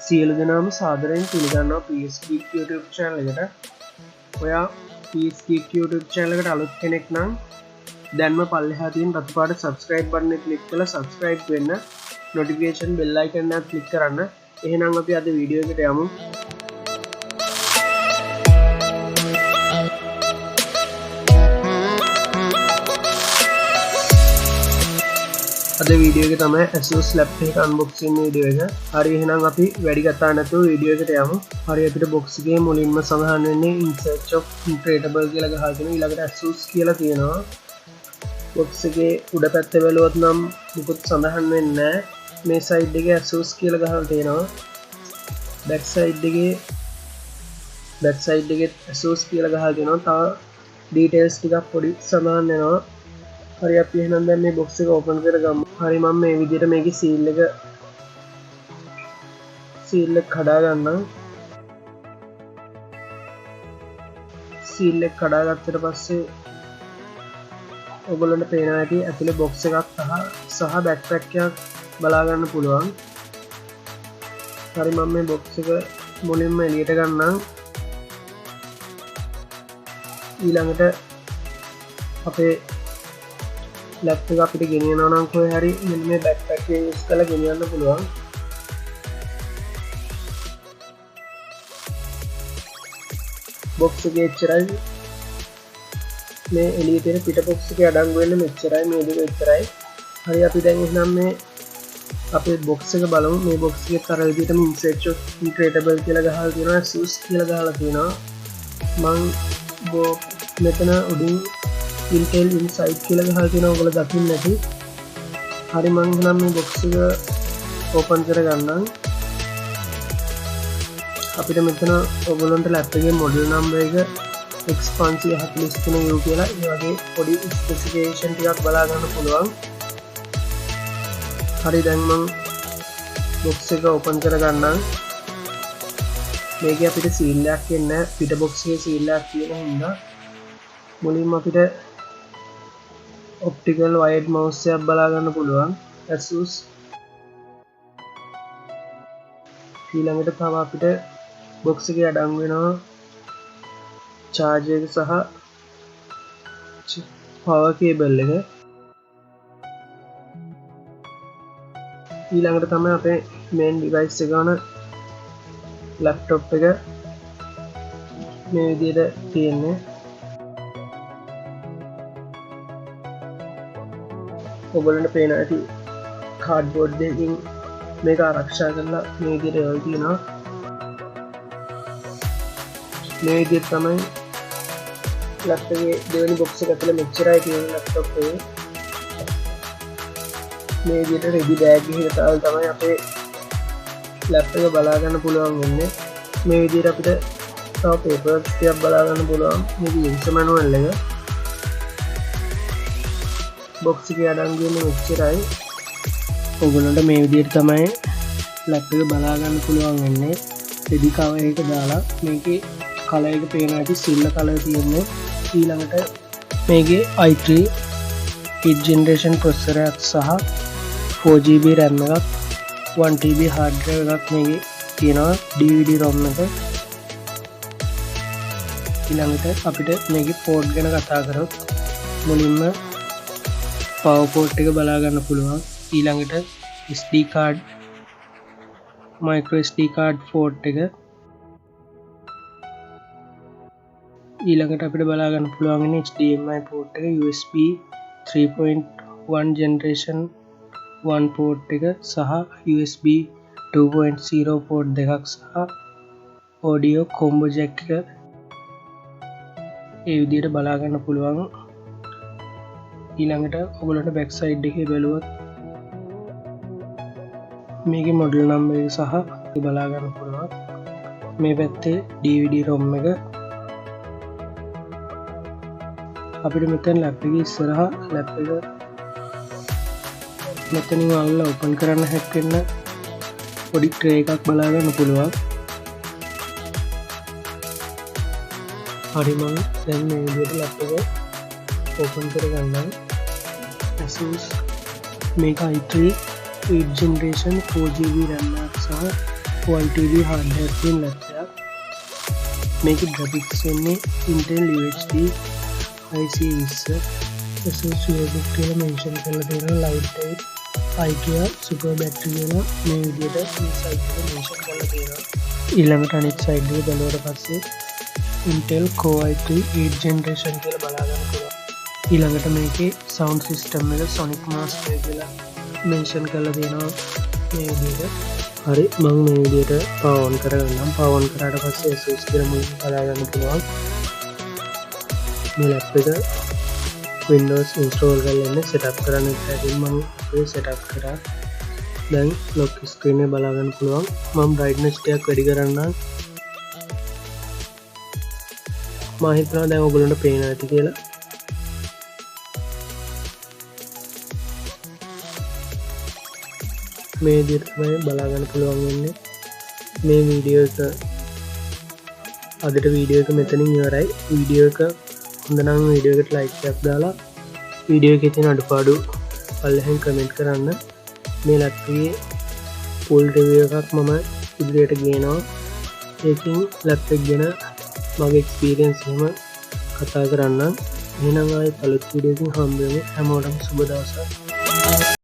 සියලු දෙනාම සාදරයෙන් පිළිගන්නවා PS GEEK YouTube channel එකට. ඔයා PS GEEK YouTube channel එකට අලුත් කෙනෙක් නම් දැන්ම පල්ලෙහා තියෙන රතු පාට subscribe button එක click කරලා subscribe වෙන්න, notification bell icon එක click කරන්න. එහෙනම් අපි අද වීඩියෝ එකට යමු. අද වීඩියෝ එක තමයි Asus laptop එක unboxing වීඩියෝ එක. හරි එහෙනම් අපි වැඩි කතා නැතුව වීඩියෝ එකට යමු. හරි අපිට box එකේ මුලින්ම සඳහන් වෙන්නේ in search of upgradable කියලා ගහලා තියෙනවා. ඊළඟට Asus කියලා තියෙනවා. box එකේ උඩ පැත්තේ බැලුවොත් නම් මුකුත් සඳහන් වෙන්නේ නැහැ. මේ side එකේ Asus කියලා ගහලා තියෙනවා. back side එකේ Asus කියලා ගහලා තියෙනවා. තව details ටිකක් පොඩි සඳහන් වෙනවා. හරි අපි එහෙනම් දැන් මේ box එක open කරගමු. හරි මම මේ විදිහට මේකේ seal එක කඩා ගන්නම්. seal එක කඩා ගත්තට පස්සේ ඔයගොල්ලන්ට පේනවා ඇති ඇතුලේ box එකක් සහ backpack එකක් බලා ගන්න පුළුවන්. හරි මම මේ box එක මුලින්ම එළියට ගන්නම්. ඊළඟට අපේ ලැප්ටොප් එක අපිට ගෙනියනවා නම් කොහේ හරි මෙන්න මේ බෑක්පැක් එක යූස් කරලා ගෙනියන්න පුළුවන්. box එකේ එච්චරයි. මේ එළියේ තියෙන පිට box එකේ අඩංගු වෙන්නේ මෙච්චරයි, මේ දෙක එච්චරයි. හරි අපි දැන් එහෙනම් මේ අපේ box එක බලමු. මේ box එකේ අර විදිහටම insert of upgradable කියලා ගහලා තියෙනවා, Asus කියලා ගහලා තියෙනවා. මම මෙතන උඩින් Intel Inside කියලා ගහලා තියෙනවා, ඔයගොල්ලෝ දකින්න ඇති. හරි මම නම් මේ box එක open කරගන්නම්. අපිට මෙතන ඔයගොල්ලන්ට laptop එකේ model number එක X543U කියලා ඒ වගේ පොඩි specification ටිකක් බලා ගන්න පුළුවන්. හරි දැන් මම box එක open කරගන්නම්. මේකේ අපිට seal එකක් එන්නේ නැහැ. පිට box එකේ seal එකක් තියෙන හින්දා මුලින්ම අපිට optical wired mouse එකක් බලා ගන්න පුළුවන් Asus. ඊළඟට තව අපිට box එකේ අඩංගු වෙනවා charger එක සහ power cable එක. ඊළඟට තමයි අපේ main device එක ගන්න laptop එක මේ විදිහට තියෙන්නේ. ඔයගොල්ලන්ට පේන ඇති කාඩ්බෝඩ් එකකින් මේක ආරක්ෂා කරලා මේ විදිහට යවලා තියෙනවා. මේ විදිහට තමයි ලැප්ටොප් එකේ දෙවෙනි box එක ඇතුලේ මෙච්චරයි තියෙන ලැප්ටොප් එකේ. මේ විදිහට රෙදි බෑග් එකකට දාලා තමයි අපේ ලැප්ටොප් එක බලා ගන්න පුළුවන් වෙන්නේ. මේ විදිහට අපිට තව papers ටිකක් බලා ගන්න පුළුවන්. මේක user manual එක. box එකේ අඩංගු වෙන මෙච්චරයි. ඔයගොල්ලන්ට මේ විදිහට තමයි ලැප්ටොප් එක බලා ගන්න පුළුවන් වෙන්නේ. රෙදි කවර් එක දාලා මේකේ කලර් එක පේන ඇති සිල්වර් කලර් තියෙන්නේ. ඊළඟට මේකේ i3 8th generation processor එකක් සහ 4GB RAM එකක් 1TB hard drive එකක් මේකේ තියෙනවා. DVD ROM එක. ඊළඟට අපිට මේකේ port ගැන කතා කරොත් මුලින්ම power port එක බලා ගන්න පුළුවන්. ඊළඟට SD card micro SD card port එක. ඊළඟට අපිට බලා ගන්න පුළුවන් ඉන්නේ HDMI port එක, USB 3.1 generation 1 port එක සහ USB 2.0 port දෙකක් සහ audio combo jack එක ඒ විදිහට බලා ගන්න පුළුවන්. ඊළඟට ඔයගොල්ලන්ට back side එකේ බැලුවොත් මේකේ model number එක සහ බලා ගන්න පුළුවන්. මේ පැත්තේ DVD ROM එක. අපිට මෙතන laptop එකේ ඉස්සරහා laptop එක මෙතනින් වල්ලා open කරන්න හැක් වෙන්න පොඩි tray එකක් බලා ගන්න පුළුවන්. හරි මම දැන් මේ විදිහට laptop එක open කරගන්නම්. Asus මේක i3 8th generation 4GB RAM සහ Quad TV hardware thin laptop. Make it graphics වෙන්නේ Intel UHD IC20 Asus Vivobook කියලා mention කරලා තියෙනවා lightweight Eye Care super battery කියලා මේ විදිහට මේ side එක mention කරලා තියෙනවා. ඊළඟට අනිත් side එක බලුවට පස්සේ Intel Core i3 8th generation කියලා බලා ගන්න පුළුවන්. ඊළඟට මේකේ sound system එක Sonic Master කියලා mention කරලා තියෙනවා මේ විදිහට. හරි මම මේ විදිහට power on කරගන්නම්. power on කරාට පස්සේ Asus කියලා මුලින් බලා ගන්න පුළුවන්. මේ ලැප් එක Windows install කරලා ඉන්න setup කරන්න ඉතින් මම ඒ setup කරා. දැන් lock screen එක බලා ගන්න පුළුවන්. මම brightness ටිකක් වැඩි කරන්නම්. මම හිතනවා දැන් ඔයගොල්ලන්ට පේනවා ඇති කියලා. මේ විදිහට තමයි බලා ගන්න පුළුවන් වෙන්නේ. මේ වීඩියෝ එක අදට වීඩියෝ එක මෙතනින් ඉවරයි. වීඩියෝ එක හොඳ නම් වීඩියෝ එකට ලයික් එකක් දාලා වීඩියෝ එකේ තියෙන අඩුපාඩු පල්ලෙහෙන් කමෙන්ට් කරන්න. මේ ලැප් එකේ full review එකක් මම ඉදිරියට ගේනවා. ඒකින් ලැප් එක ගැන මගේ experience එහෙම කතා කරන්නම්. එහෙනම් ආයේ අලුත් වීඩියෝ එකකින් හම්බ වෙමු. හැමෝටම සුබ දවසක්.